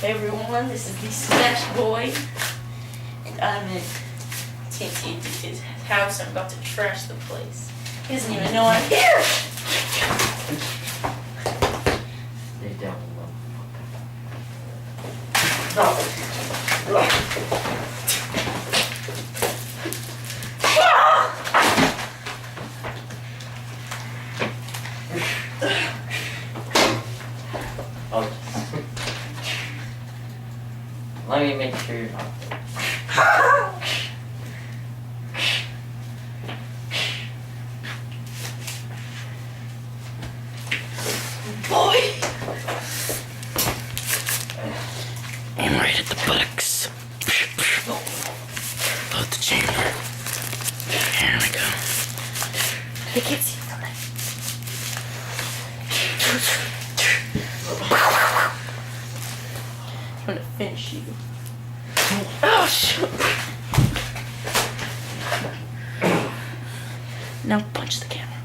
Hey everyone, this is the Smash Boy, and I'm in Pewdiepie's house. I'm about to trash the place. He doesn't even know I'm here! Stay down low. Oh. Let me make sure you're not there. Boy! Aim right at the buttocks. Load the chamber. Here we go. I can't see from that. I'm gonna finish you. Oh, shoot. Now punch the camera.